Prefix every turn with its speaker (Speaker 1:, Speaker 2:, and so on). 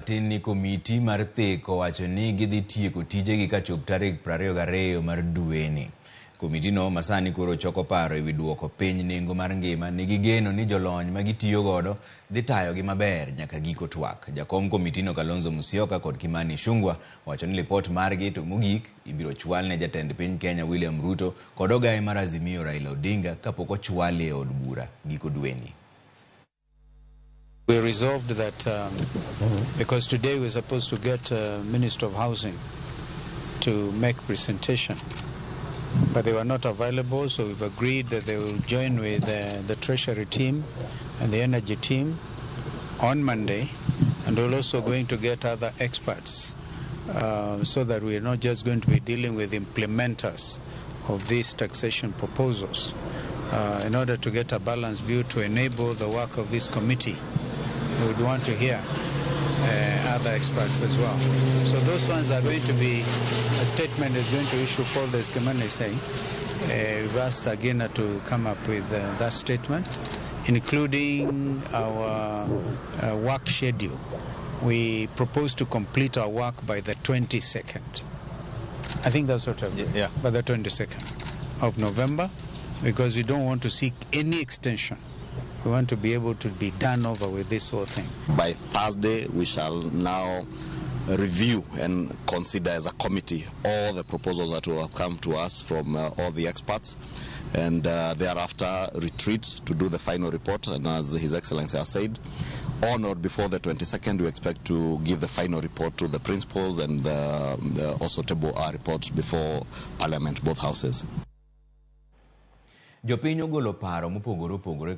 Speaker 1: matin ni komiti mar thek owacho ni gidhi tieko tijegi kachop tarik 22 mar dweni. Komiti no masani koro choko paro ewi duoko piny nengo mar ngima ni gigeno ni jolony magitiyo godo dhi tayogi maber nyaka giko twak. Jakom komiti no Kalonzo Musyoka kod Kimani Ichung'wah wacho ni report margi to mogik ibiro chwal ne jatend piny Kenya William Ruto kod ogaye mar Azimio Raila Odinga kapok ochwal e od bura giko dweni.
Speaker 2: We resolved that because today we're supposed to get Minister of Housing to make presentation, but they were not available, so we've agreed that they will join with the Treasury team and the Energy team on Monday, and we're also going to get other experts so that we're not just going to be dealing with implementers of these taxation proposals in order to get a balanced view to enable the work of this committee. We would want to hear other experts as well. So those ones are going to be, a statement is going to issue Paul the Skemane saying, we've asked Agena to come up with that statement, including our work schedule. We propose to complete our work by the 22nd. I think that's what by the 22nd of November, because we don't want to seek any extension. We want to be able to be done over with this whole thing.
Speaker 3: By Thursday, we shall now review and consider as a committee all the proposals that will have come to us from all the experts, and thereafter retreat to do the final report. And as His Excellency has said, on or before the 22nd, we expect to give the final report to the principals and also table our report before Parliament, both houses.
Speaker 1: Jopinyo golo paro mopogore opogore